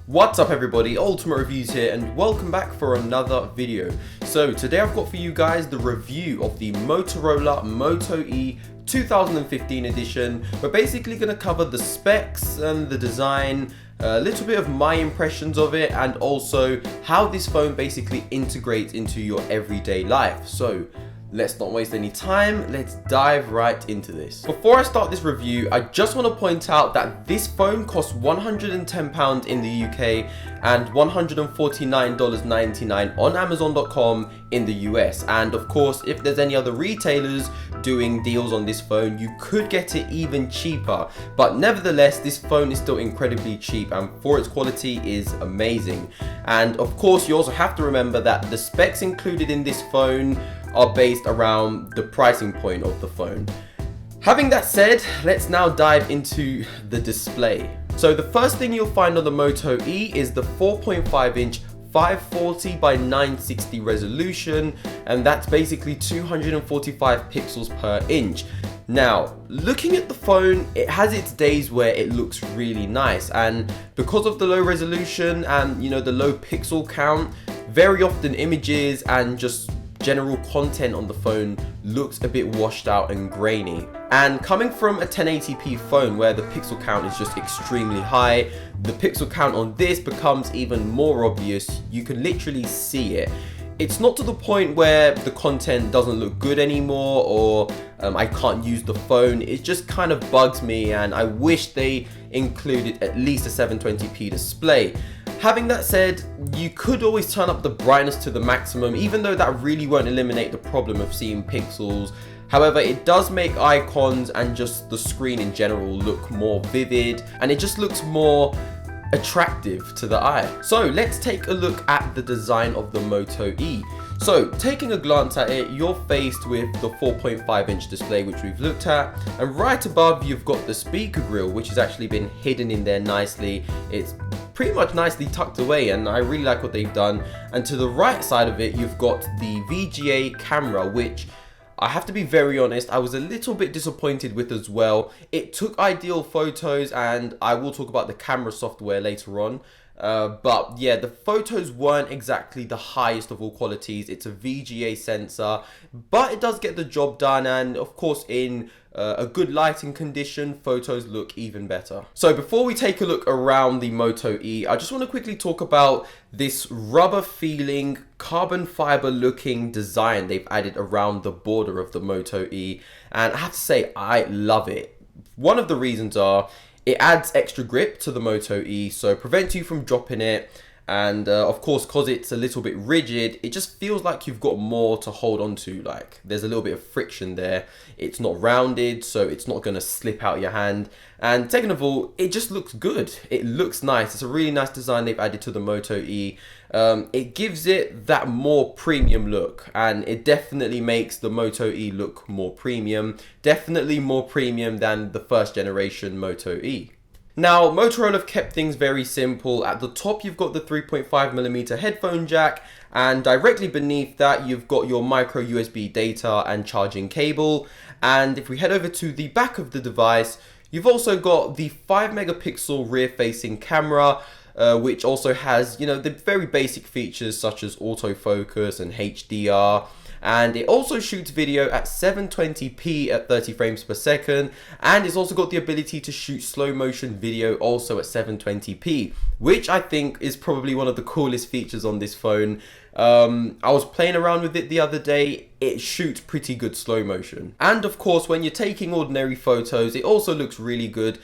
What's up everybody, Ultimate Reviews here and welcome back for another video. So today I've got for you guys the review of the Motorola Moto E 2015 edition. We're basically going to cover the specs and the design, a little bit of my impressions of it, and also how this phone basically integrates into your everyday life. So let's not waste any time, let's dive right into this. Before I start this review, I just want to point out that this phone costs £110 in the UK and $149.99 on Amazon.com in the US. And of course, if there's any other retailers doing deals on this phone, you could get it even cheaper. But nevertheless, this phone is still incredibly cheap and for its quality is amazing. And of course, you also have to remember that the specs included in this phone are based around the pricing point of the phone. Having that said, let's now dive into the display. So the first thing you'll find on the Moto E is the 4.5 inch 540 by 960 resolution, and that's basically 245 pixels per inch. Now, looking at the phone, it has its days where it looks really nice, and because of the low resolution and the low pixel count, very often images and just general content on the phone looks a bit washed out and grainy. And coming from a 1080p phone where the pixel count is just extremely high, the pixel count on this becomes even more obvious. You can literally see it. It's not to the point where the content doesn't look good anymore or I can't use the phone. It just kind of bugs me, and I wish they included at least a 720p display. Having that said, you could always turn up the brightness to the maximum, even though that really won't eliminate the problem of seeing pixels. However, it does make icons and just the screen in general look more vivid, and it just looks more attractive to the eye. So let's take a look at the design of the Moto E. So taking a glance at it, you're faced with the 4.5 inch display which we've looked at, and right above you've got the speaker grill, which has actually been hidden in there nicely. It's pretty much nicely tucked away and I really like what they've done. And to the right side of it you've got the VGA camera, which I have to be very honest, I was a little bit disappointed with as well. It took ideal photos, and I will talk about the camera software later on. But yeah, the photos weren't exactly the highest of all qualities. It's a VGA sensor, but it does get the job done, and of course in a good lighting condition, photos look even better. So before we take a look around the Moto E, I just want to quickly talk about this rubber feeling, carbon fiber looking design they've added around the border of the Moto E, and I have to say I love it. One of the reasons are it adds extra grip to the Moto E, so prevents you from dropping it. And of course, because it's a little bit rigid, it just feels like you've got more to hold on to. Like there's a little bit of friction there. It's not rounded, so it's not going to slip out your hand. And second of all, it just looks good. It looks nice. It's a really nice design they've added to the Moto E. It gives it that more premium look, and it definitely makes the Moto E look more premium. Definitely more premium than the first generation Moto E. Now, Motorola have kept things very simple. At the top, you've got the 3.5mm headphone jack, and directly beneath that, you've got your micro USB data and charging cable. And if we head over to the back of the device, you've also got the 5-megapixel rear-facing camera, which also has, the very basic features such as autofocus and HDR. And it also shoots video at 720p at 30 frames per second, and it's also got the ability to shoot slow motion video also at 720p, which I think is probably one of the coolest features on this phone. I was playing around with it the other day. It shoots pretty good slow motion. And of course, when you're taking ordinary photos, it also looks really good.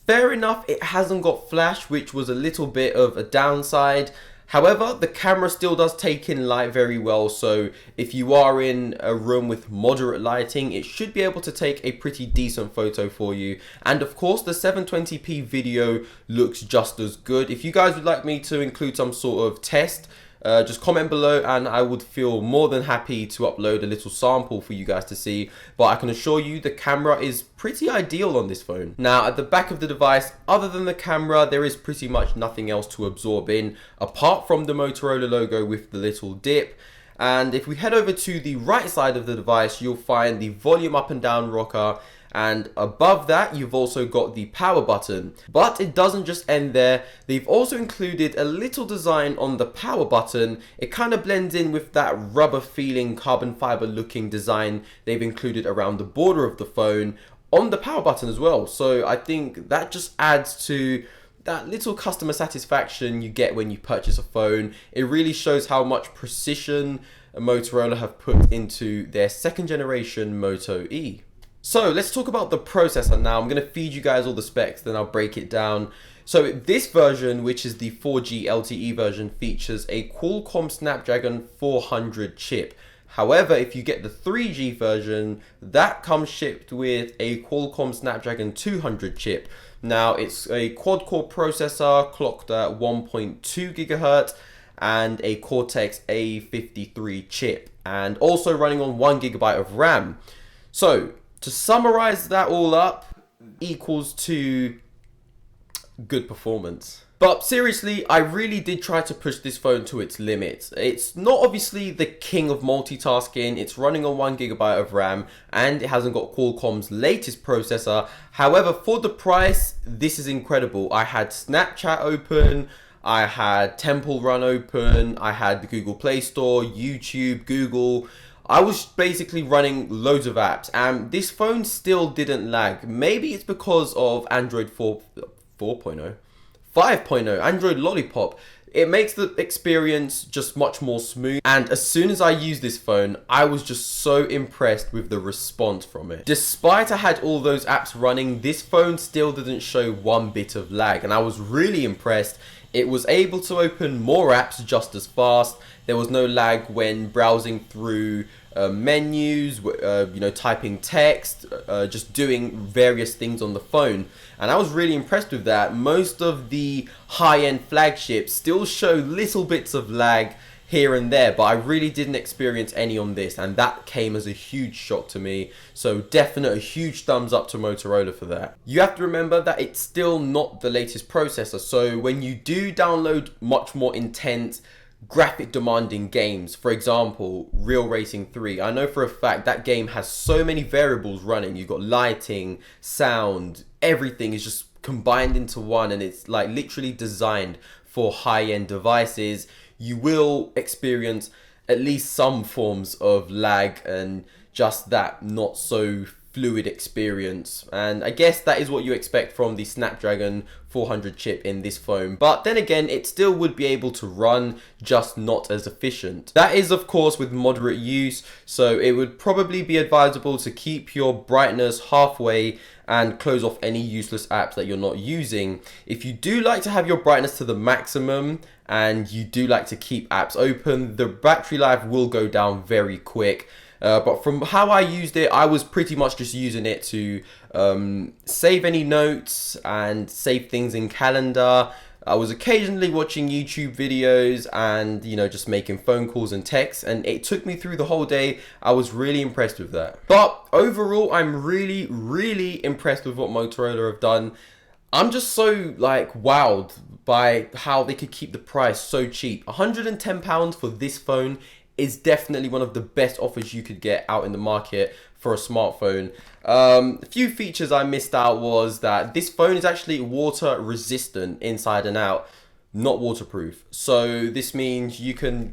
Fair enough, it hasn't got flash, which was a little bit of a downside. However, the camera still does take in light very well, so if you are in a room with moderate lighting, it should be able to take a pretty decent photo for you. And of course, the 720p video looks just as good. If you guys would like me to include some sort of test, just comment below and I would feel more than happy to upload a little sample for you guys to see. But I can assure you the camera is pretty ideal on this phone. Now at the back of the device, other than the camera, there is pretty much nothing else to absorb in apart from the Motorola logo with the little dip. And if we head over to the right side of the device, you'll find the volume up and down rocker and above that you've also got the power button. But it doesn't just end there. They've also included a little design on the power button. It kind of blends in with that rubber feeling, carbon fiber looking design they've included around the border of the phone on the power button as well. So I think that just adds to that little customer satisfaction you get when you purchase a phone. It really shows how much precision Motorola have put into their second generation Moto E. So let's talk about the processor now. I'm going to feed you guys all the specs, then I'll break it down. So this version, which is the 4G LTE version, features a Qualcomm Snapdragon 400 chip. However, if you get the 3G version, that comes shipped with a Qualcomm Snapdragon 200 chip. Now, it's a quad-core processor clocked at 1.2 GHz and a Cortex A53 chip, and also running on 1 GB of RAM. So, to summarize that all up, equals to good performance. But seriously, I really did try to push this phone to its limits. It's not obviously the king of multitasking, it's running on 1 GB of RAM, and it hasn't got Qualcomm's latest processor. However, for the price, this is incredible. I had Snapchat open, I had Temple Run open, I had the Google Play Store, YouTube, Google. I was basically running loads of apps, and this phone still didn't lag. Maybe it's because of Android 4.0. 5.0, Android Lollipop. It makes the experience just much more smooth, and as soon as I used this phone, I was just so impressed with the response from it. Despite I had all those apps running, this phone still didn't show one bit of lag, and I was really impressed. It was able to open more apps just as fast. There was no lag when browsing through menus, typing text, just doing various things on the phone. And I was really impressed with that. Most of the high-end flagships still show little bits of lag here and there, but I really didn't experience any on this, and that came as a huge shock to me. So definitely a huge thumbs up to Motorola for that. You have to remember that it's still not the latest processor, so when you do download much more intense graphic demanding games, for example Real Racing 3, I know for a fact that game has so many variables running. You've got lighting, sound, everything is just combined into one, and it's like literally designed for high-end devices. You will experience at least some forms of lag and just that not so fluid experience, and I guess that is what you expect from the Snapdragon 400 chip in this phone. But then again, it still would be able to run, just not as efficient. That is of course with moderate use, so it would probably be advisable to keep your brightness halfway and close off any useless apps that you're not using. If you do like to have your brightness to the maximum and you do like to keep apps open, the battery life will go down very quick. But from how I used it, I was pretty much just using it to save any notes and save things in calendar. I was occasionally watching YouTube videos and, just making phone calls and texts, and it took me through the whole day. I was really impressed with that. But overall, I'm really, really impressed with what Motorola have done. I'm just so wowed by how they could keep the price so cheap. £110 for this phone is definitely one of the best offers you could get out in the market for a smartphone. A few features I missed out was that this phone is actually water resistant inside and out, not waterproof. So this means you can,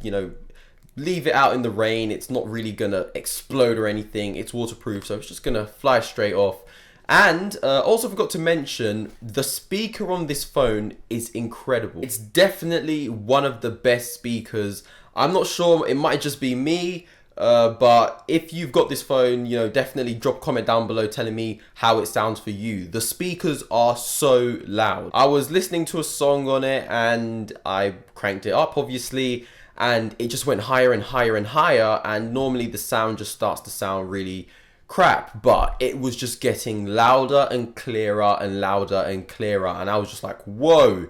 leave it out in the rain. It's not really gonna explode or anything. It's waterproof, so it's just gonna fly straight off. And also forgot to mention, the speaker on this phone is incredible. It's definitely one of the best speakers. I'm not sure, it might just be me, but if you've got this phone, definitely drop a comment down below telling me how it sounds for you. The speakers are so loud. I was listening to a song on it and I cranked it up obviously, and it just went higher and higher and higher, and normally the sound just starts to sound really crap, but it was just getting louder and clearer and louder and clearer, and I was just like, whoa.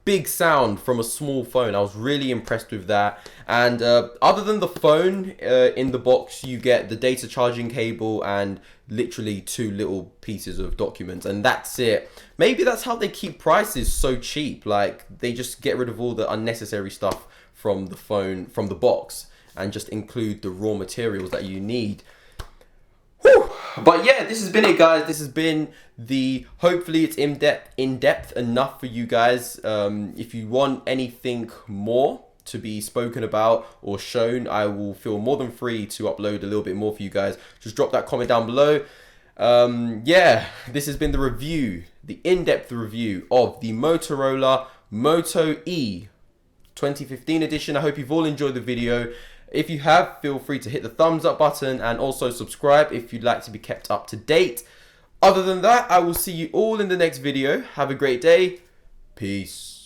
Big sound from a small phone. I was really impressed with that. And other than the phone, in the box you get the data charging cable and literally 2 little pieces of documents, and that's it. Maybe that's how they keep prices so cheap. They just get rid of all the unnecessary stuff from the phone, from the box, and just include the raw materials that you need. Whew. But yeah, this has been it, guys. This has been hopefully it's in-depth enough for you guys. If you want anything more to be spoken about or shown, I will feel more than free to upload a little bit more for you guys. Just drop that comment down below. Yeah, this has been the review, the in-depth review of the Motorola Moto E 2015 edition. I hope you've all enjoyed the video. If you have, feel free to hit the thumbs up button and also subscribe if you'd like to be kept up to date. Other than that, I will see you all in the next video. Have a great day. Peace.